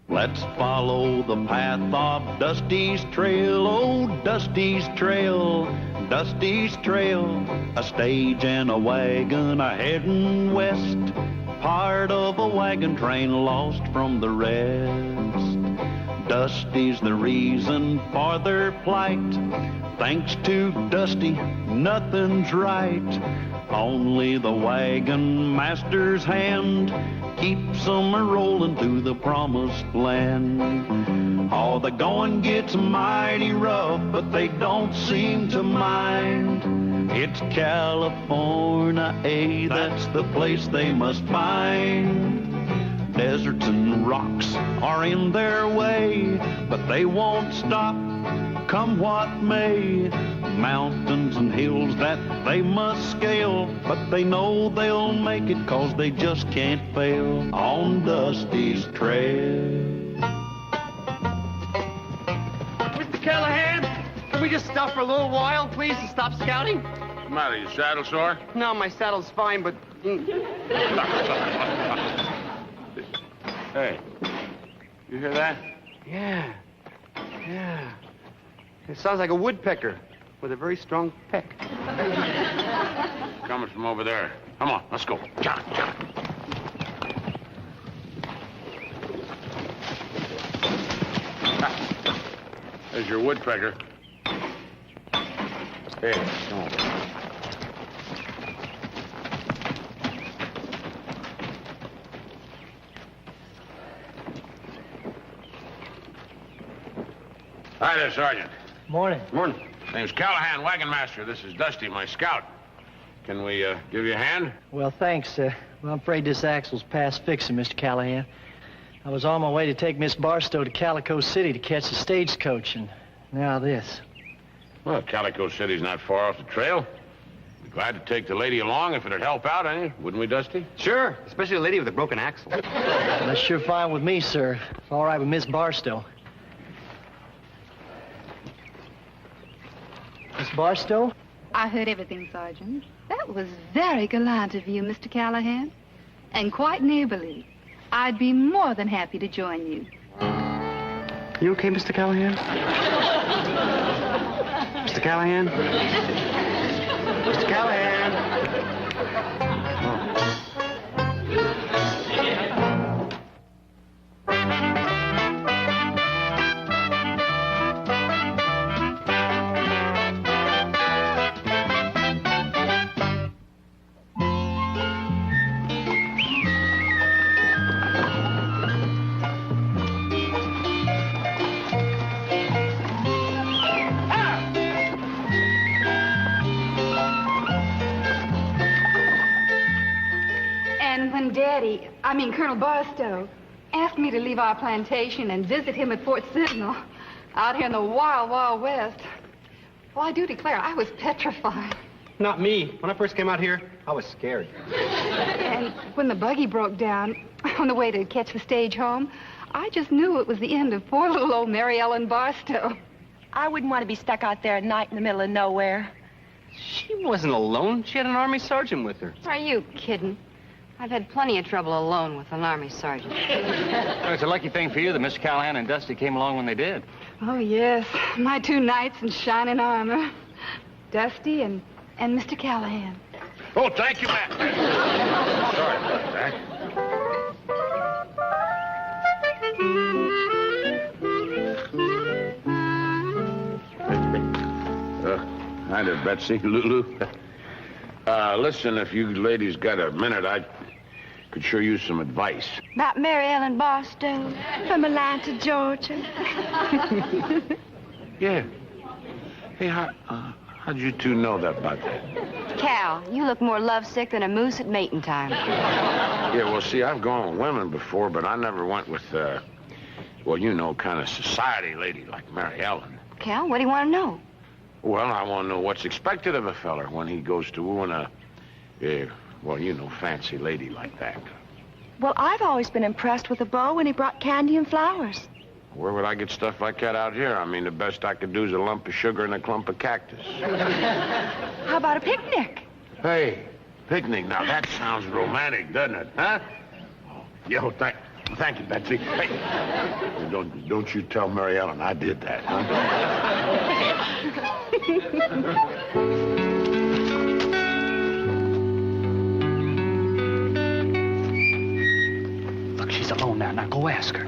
Let's follow the path of Dusty's trail, oh, Dusty's trail, Dusty's trail. A stage and a wagon a heading west, part of a wagon train lost from the rest. Dusty's the reason for their plight. Thanks to Dusty, nothing's right. Only the wagon master's hand keeps them a-rolling through the promised land. Oh, the going gets mighty rough, but they don't seem to mind. It's California, that's the place they must find. Deserts and rocks are in their way, but they won't stop, come what may. Mountains and hills that they must scale, but they know they'll make it 'cause they just can't fail on Dusty's trail. Mr. Callahan, can we just stop for a little while, please, and stop scouting? What's the matter, your saddle sore? No, my saddle's fine, but... Hey, you hear that? Yeah. It sounds like a woodpecker with a very strong peck. Coming from over there. Come on, let's go. John. There's your woodpecker. Hey, come on. Hi there, Sergeant. Morning. Morning. Name's Callahan, wagon master. This is Dusty, my scout. Can we give you a hand? Well, thanks. Well, I'm afraid this axle's past fixing, Mr. Callahan. I was on my way to take Miss Barstow to Calico City to catch the stagecoach, and now this. Well, Calico City's not far off the trail. Be glad to take the lady along if it'd help out, wouldn't we, Dusty? Sure, especially a lady with a broken axle. That's sure fine with me, sir. It's all right with Miss Barstow. Miss Barstow? I heard everything, Sergeant. That was very gallant of you, Mr. Callahan. And quite neighborly. I'd be more than happy to join you. You okay, Mr. Callahan? Mr. Callahan? Mr. Callahan? Colonel Barstow asked me to leave our plantation and visit him at Fort Sentinel out here in the wild, wild west. Well, I do declare, I was petrified. Not me. When I first came out here, I was scared. And when the buggy broke down on the way to catch the stage home, I just knew it was the end of poor little old Mary Ellen Barstow. I wouldn't want to be stuck out there at night in the middle of nowhere. She wasn't alone. She had an Army sergeant with her. Are you kidding? I've had plenty of trouble alone with an Army sergeant. Well, it's a lucky thing for you that Mr. Callahan and Dusty came along when they did. Oh, yes. My two knights in shining armor. Dusty and Mr. Callahan. Oh, thank you, Matt. Sorry about that. Hi there, Betsy, Lulu. Listen, if you ladies got a minute, I could sure use some advice. About Mary Ellen Barstow from Atlanta, Georgia. Yeah. Hey, how'd you two know about that? Cal, you look more lovesick than a moose at mating time. Yeah, well, see, I've gone with women before, but I never went with, well, you know, kind of society lady like Mary Ellen. Cal, what do you want to know? Well, I want to know what's expected of a feller when he goes to wooing a, well, you know, fancy lady like that. Well, I've always been impressed with a beau when he brought candy and flowers. Where would I get stuff like that out here? I mean, the best I could do is a lump of sugar and a clump of cactus. How about a picnic? Hey, picnic. Now, that sounds romantic, doesn't it, huh? Yo, Thank you, Betsy. Hey, don't you tell Mary Ellen I did that, huh? Look, she's alone now. Now go ask her.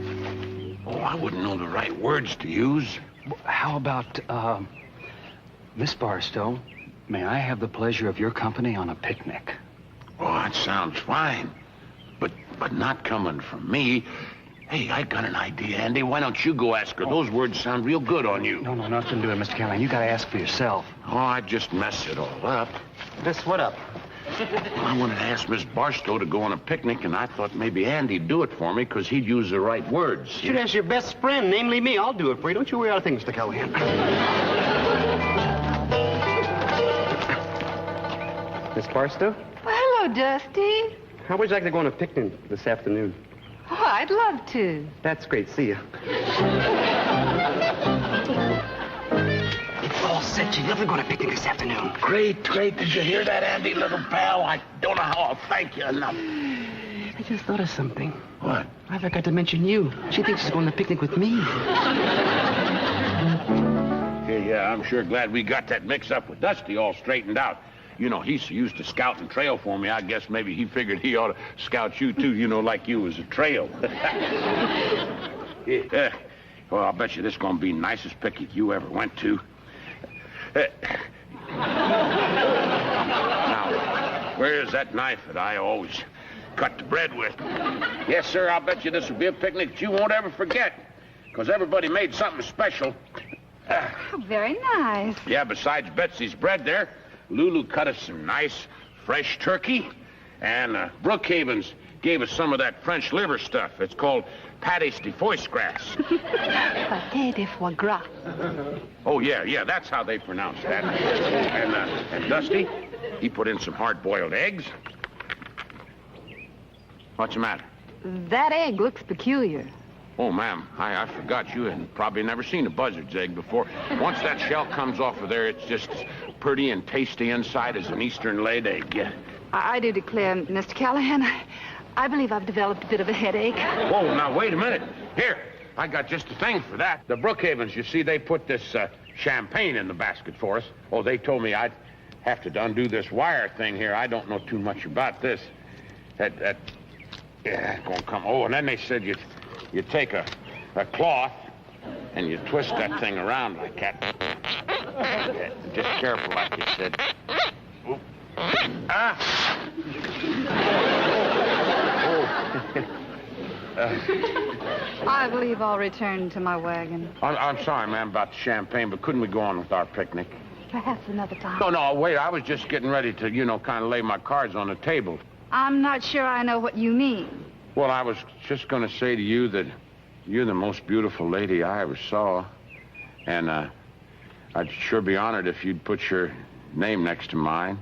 Oh, I wouldn't know the right words to use. How about, Miss Barstow, may I have the pleasure of your company on a picnic? Oh, that sounds fine. But not coming from me. Hey, I got an idea, Andy. Why don't you go ask her? Those words sound real good on you. No, nothing to do it, Mr. Callahan. You gotta ask for yourself. Oh, I just messed it all up. Miss, what up? Well, I wanted to ask Miss Barstow to go on a picnic, and I thought maybe Andy'd do it for me because he'd use the right words. Should ask your best friend, namely me. I'll do it for you. Don't you worry about a thing, Mr. Callahan. Miss Barstow? Well, hello, Dusty. How would you like to go on a picnic this afternoon? Oh, I'd love to. That's great. See you. It's all set. You're never going to picnic this afternoon. Great. Did you hear that, Andy, little pal? I don't know how I'll thank you enough. I just thought of something. What? I forgot to mention you. She thinks she's going to picnic with me. Yeah, I'm sure glad we got that mix-up with Dusty all straightened out. You know, he used to scout and trail for me. I guess maybe he figured he ought to scout you, too, like you was a trail. Yeah. Well, I'll bet you this is going to be the nicest picnic you ever went to. Now, where's that knife that I always cut the bread with? Yes, sir, I'll bet you this will be a picnic that you won't ever forget, because everybody made something special. Oh, very nice. Yeah, besides Betsy's bread there, Lulu cut us some nice, fresh turkey, and Brookhaven's gave us some of that French liver stuff. It's called pâté de foie gras. Pâté de foie gras. Oh, yeah, that's how they pronounce that. And Dusty, he put in some hard-boiled eggs. What's the matter? That egg looks peculiar. Oh, ma'am, I forgot you had probably never seen a buzzard's egg before. Once that shell comes off of there, it's just as pretty and tasty inside as an Eastern laid egg. Yeah. I do declare, Mr. Callahan, I believe I've developed a bit of a headache. Whoa, now, wait a minute. Here, I got just the thing for that. The Brookhavens, you see, they put this champagne in the basket for us. Oh, they told me I'd have to undo this wire thing here. I don't know too much about this. Yeah, it's gonna come. Oh, and then they said you take a cloth and you twist that thing around like that. Yeah, just careful, like you said. Oop. Ah! I believe I'll return to my wagon. I'm sorry, ma'am, about the champagne, but couldn't we go on with our picnic? Perhaps another time. No, wait, I was just getting ready to, kind of lay my cards on the table. I'm not sure I know what you mean. Well, I was just going to say to you that you're the most beautiful lady I ever saw. And I'd sure be honored if you'd put your name next to mine.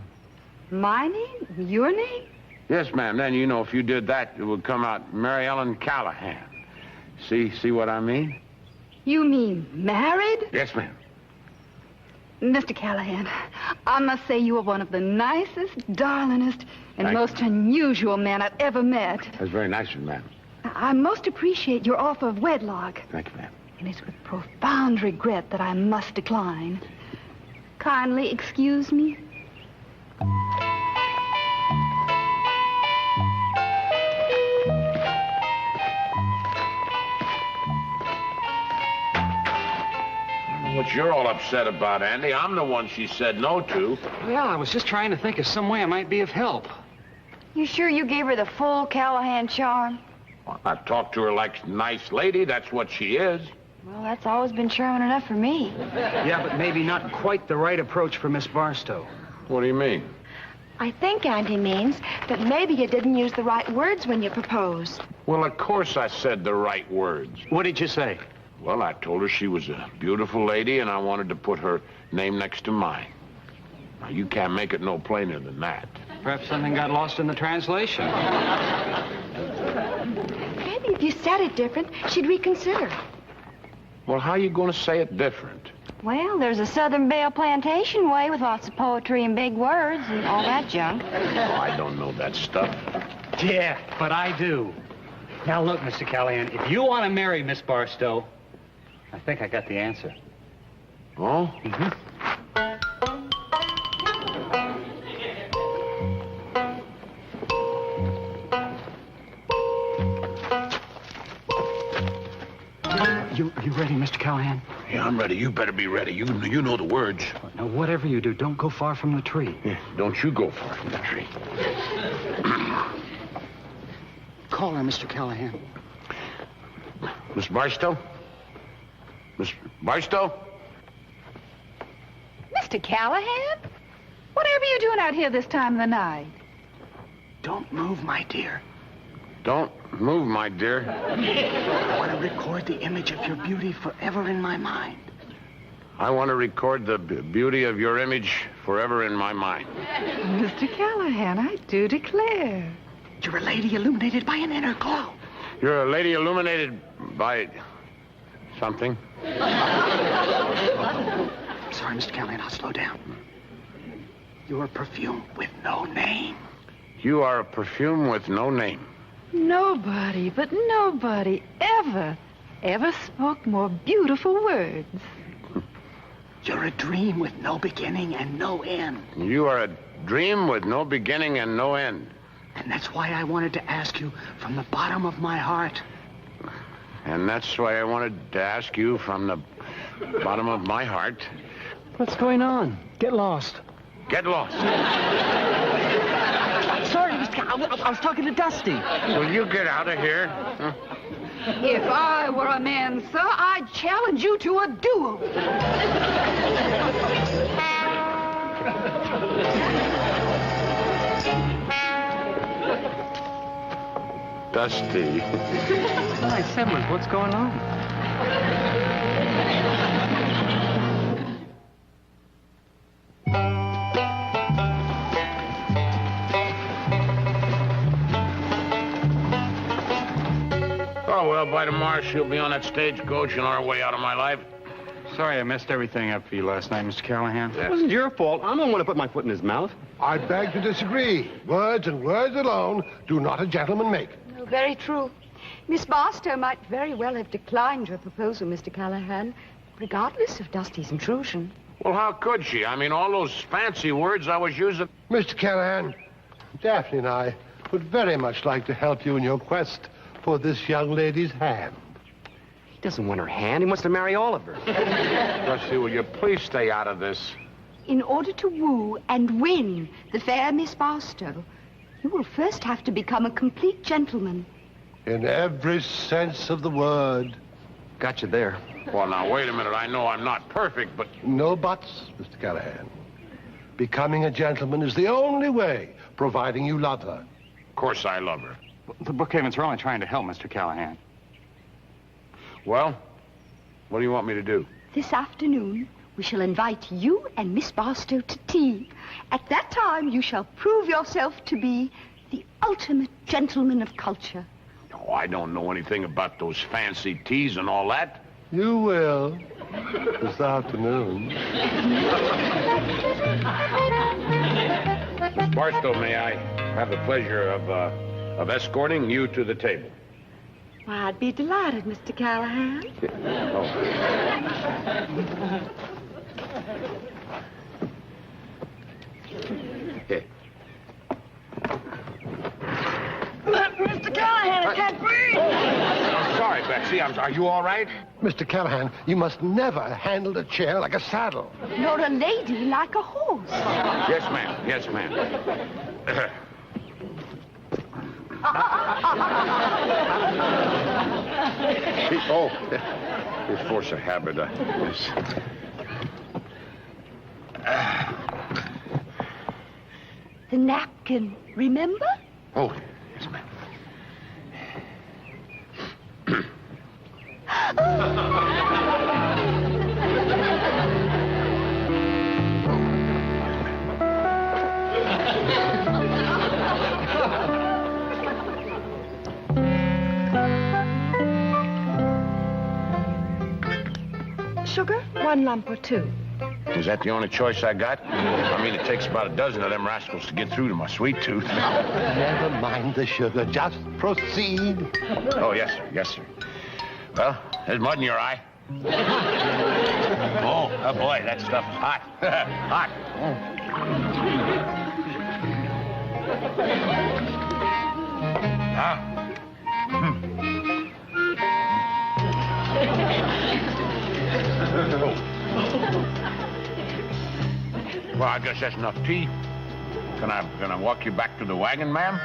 My name? Your name? Yes, ma'am. Then, if you did that, it would come out Mary Ellen Callahan. See what I mean? You mean married? Yes, ma'am. Mr. Callahan, I must say you are one of the nicest, darlingest, and most unusual men I've ever met. That's very nice of you, ma'am. I most appreciate your offer of wedlock. Thank you, ma'am. And it's with profound regret that I must decline. Kindly excuse me. What you're all upset about, Andy. I'm the one she said no to. Well, I was just trying to think of some way I might be of help. You sure you gave her the full Callahan charm? Well, I talked to her like a nice lady. That's what she is. Well, that's always been charming enough for me. Yeah, but maybe not quite the right approach for Miss Barstow. What do you mean? I think Auntie means that maybe you didn't use the right words when you proposed. Well, of course I said the right words. What did you say? Well, I told her she was a beautiful lady, and I wanted to put her name next to mine. Now, you can't make it no plainer than that. Perhaps something got lost in the translation. Maybe if you said it different, she'd reconsider. Well, how are you going to say it different? Well, there's a Southern Belle Plantation way with lots of poetry and big words and all that junk. Oh, I don't know that stuff. Yeah, but I do. Now, look, Mr. Callahan, if you want to marry Miss Barstow, I think I got the answer. Oh? Mm-hmm. You ready, Mr. Callahan? Yeah, I'm ready. You better be ready. You know the words. Now, whatever you do, don't go far from the tree. Yeah, don't you go far from the tree. Call her, Mr. Callahan. Miss Barstow? Miss Barstow? Mr. Callahan? Whatever you doing out here this time of the night? Don't move, my dear. Don't move, my dear. I want to record the image of your beauty forever in my mind. I want to record the beauty of your image forever in my mind. Mr. Callahan, I do declare. You're a lady illuminated by an inner glow. You're a lady illuminated by something. Sorry, Mr. Callahan, I'll slow down. You're a perfume with no name. You are a perfume with no name. Nobody, but nobody ever spoke more beautiful words. You're a dream with no beginning and no end. You are a dream with no beginning and no end. And that's why I wanted to ask you from the bottom of my heart. And that's why I wanted to ask you from the bottom of my heart. What's going on? Get lost. Get lost. Sorry, Mr. Callahan. I was talking to Dusty. Will you get out of here? Huh? If I were a man, sir, I'd challenge you to a duel. Dusty. Hi, Simmons, what's going on? Oh, well, by tomorrow she'll be on that stagecoach and on her way out of my life. Sorry I messed everything up for you last night, Mr. Callahan. It wasn't your fault. I'm the one who put my foot in his mouth. I beg to disagree. Words and words alone do not a gentleman make. No, very true. Miss Barstow might very well have declined your proposal, Mr. Callahan, regardless of Dusty's intrusion. Well, how could she? I mean, all those fancy words I was using. Mr. Callahan, Daphne and I would very much like to help you in your quest for this young lady's hand. He doesn't want her hand. He wants to marry all of her. Dusty, will you please stay out of this? In order to woo and win the fair Miss Barstow, you will first have to become a complete gentleman. In every sense of the word. Got you there. Well, now, wait a minute. I know I'm not perfect, but... No buts, Mr. Callahan. Becoming a gentleman is the only way, providing you love her. Of course I love her. The Brookhavens are only trying to help, Mr. Callahan. Well, what do you want me to do? This afternoon, we shall invite you and Miss Barstow to tea. At that time, you shall prove yourself to be the ultimate gentleman of culture. Oh, I don't know anything about those fancy teas and all that. You will this afternoon. Miss Barstow, may I have the pleasure of escorting you to the table? Why, I'd be delighted, Mr. Callahan. Here. Mr. Callahan, I can't breathe! I'm sorry, Betsy. Are you all right? Mr. Callahan, you must never handle a chair like a saddle. Nor a lady like a horse. Yes, ma'am. Yes, ma'am. It's force of habit. Yes. The napkin, remember? Oh, yes, ma'am. Sugar, 1 lump or 2. Is that the only choice I got? I mean, it takes about a dozen of them rascals to get through to my sweet tooth. Never mind the sugar. Just proceed. Oh, yes, sir. Yes, sir. Well, there's mud in your eye. Oh, boy, that stuff is hot. Hot. Well, I guess that's enough tea. Can I walk you back to the wagon, ma'am?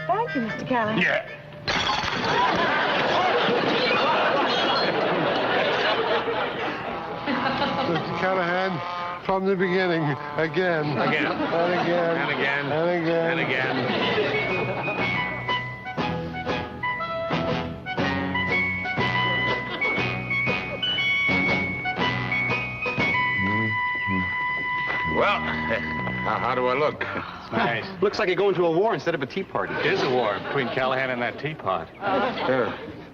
Thank you, Mr. Callahan. Yeah. Mr. Callahan, from the beginning, again. Again. And again. And again. And again. And again. Well, how do I look? Nice. Looks like you're going to a war instead of a tea party. It is a war between Callahan and that teapot.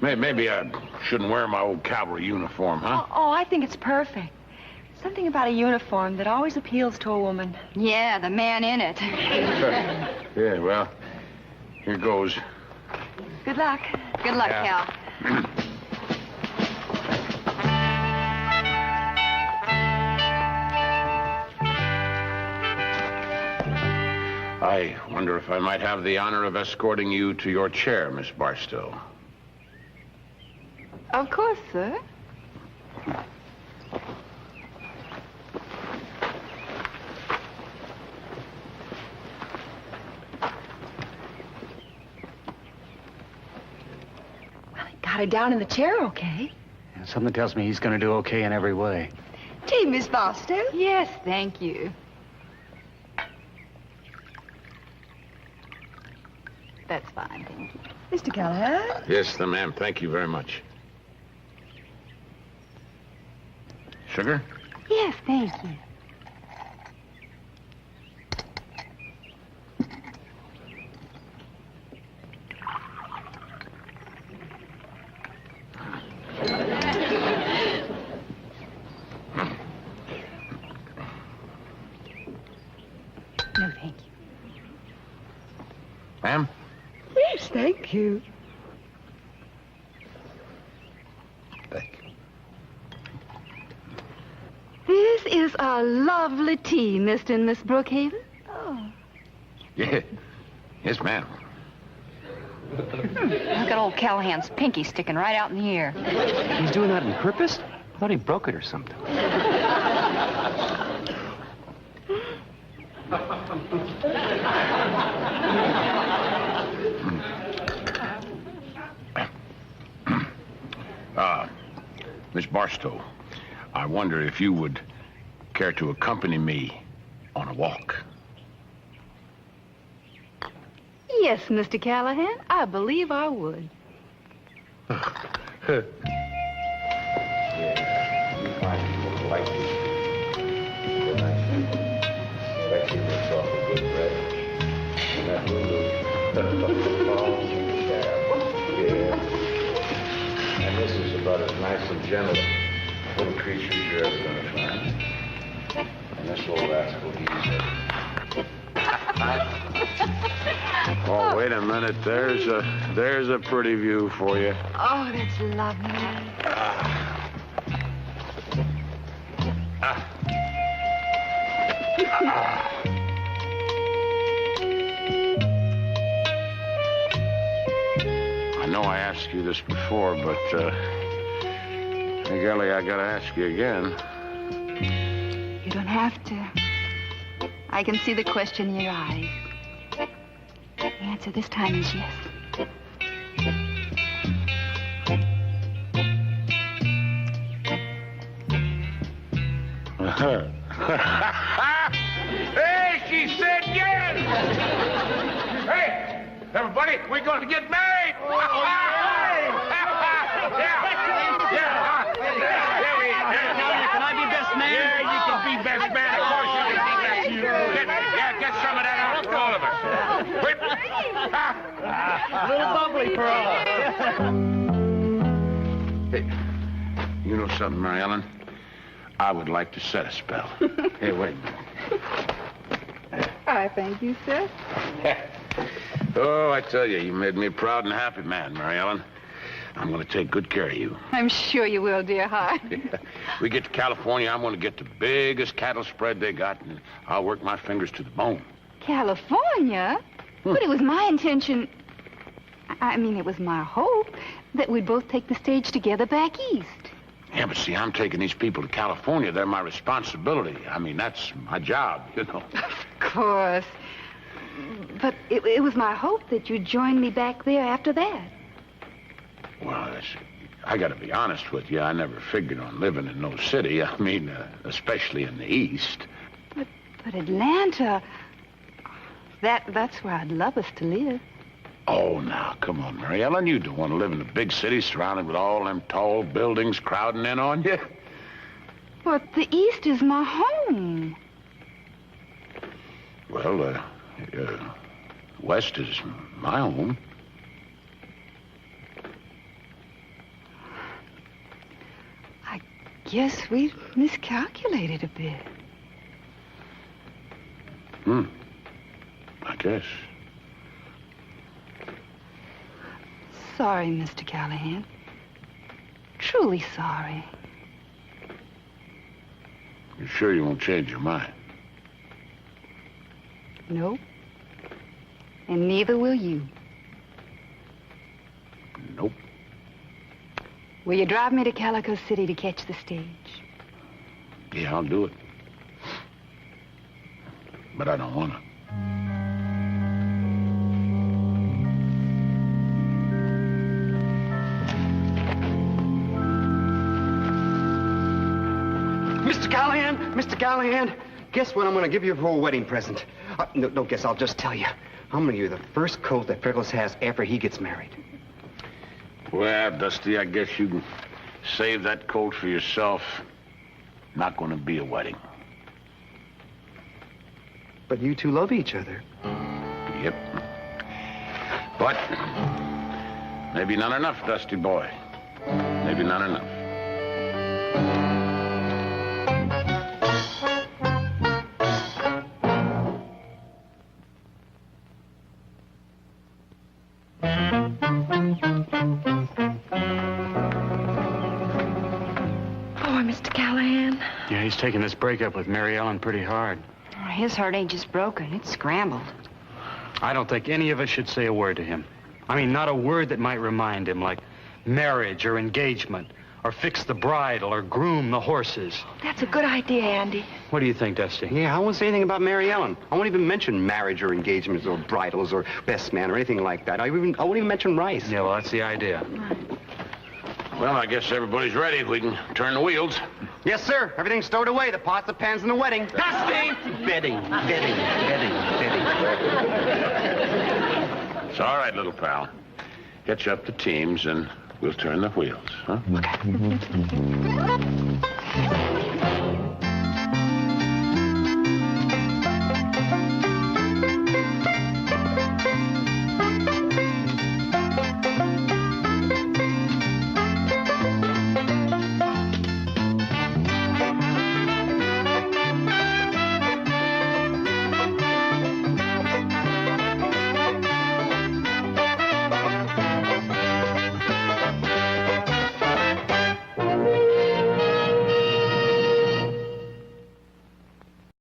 Maybe I shouldn't wear my old cavalry uniform, huh? Oh, I think it's perfect. Something about a uniform that always appeals to a woman. Yeah, the man in it. Yeah, well, here goes. Good luck. Good luck, Yeah. Cal. I wonder if I might have the honor of escorting you to your chair, Miss Barstow. Of course, sir. Got her down in the chair, okay? And something tells me he's going to do okay in every way. Tea, Miss Barstow. Yes, thank you. That's fine, thank you. Mr. Callahan. Yes, ma'am. Thank you very much. Sugar? Yes, thank you. No, thank you. Ma'am? Yes, thank you. Thank you. This is a lovely tea, Mr. and Miss Brookhaven. Oh. Yeah. Yes, ma'am. Look at old Callahan's pinky sticking right out in the air. He's doing that on purpose? I thought he broke it or something. Miss Barstow, I wonder if you would care to accompany me on a walk. Yes, Mr. Callahan, I believe I would. And this is about as nice and gentle little creatures you're ever going to find. And this little rascal, Oh, wait a minute. There's a pretty view for you. Oh, that's lovely. I know I asked you this before, but, hey, golly, I gotta ask you again. You don't have to. I can see the question in your eyes. The answer this time is yes. Hey, she said yes! Hey, everybody, we're going to get married! Can I be best man? Yeah, you can be best man. Of course you can be best man. Get some of that out for all of us. Whip. A little bubbly for all. Hey, you know something, Mary Ellen? I would like to set a spell. Hey, wait. I thank you, sir. Oh, I tell you, you made me a proud and happy man, Mary Ellen. I'm going to take good care of you. I'm sure you will, dear heart. We get to California, I'm going to get the biggest cattle spread they got, and I'll work my fingers to the bone. California? But it was my intention, it was my hope that we'd both take the stage together back east. Yeah, but see, I'm taking these people to California. They're my responsibility. That's my job, you know. Of course. But it was my hope that you'd join me back there after that. Well, I got to be honest with you. I never figured on living in no city. Especially in the East. But Atlanta, that's where I'd love us to live. Oh, now, come on, Mary Ellen. You don't want to live in a big city surrounded with all them tall buildings crowding in on you. But the East is my home. Well, West is my home. I guess we've miscalculated a bit. I guess. Sorry, Mr. Callahan. Truly sorry. You sure you won't change your mind? Nope. And neither will you. Nope. Will you drive me to Calico City to catch the stage? Yeah, I'll do it. But I don't want to. Mr. Callahan, guess what I'm going to give you for a wedding present? No, don't guess. I'll just tell you. I'm going to give you the first coat that Freckles has after he gets married. Well, Dusty, I guess you can save that coat for yourself. Not going to be a wedding. But you two love each other. Yep. But maybe not enough, Dusty boy. Maybe not enough. Yeah, he's taking this breakup with Mary Ellen pretty hard. His heart ain't just broken, it's scrambled. I don't think any of us should say a word to him. Not a word that might remind him, like marriage or engagement, or fix the bridle or groom the horses. That's a good idea, Andy. What do you think, Dusty? Yeah, I won't say anything about Mary Ellen. I won't even mention marriage or engagements or bridals or best man or anything like that. I won't even mention rice. Yeah, well, that's the idea. Well, I guess everybody's ready. We can turn the wheels. Yes, sir. Everything's stowed away. The pots, the pans, and the wedding. Dusty! Betty. It's all right, little pal. Hitch up the teams and we'll turn the wheels, huh? Okay.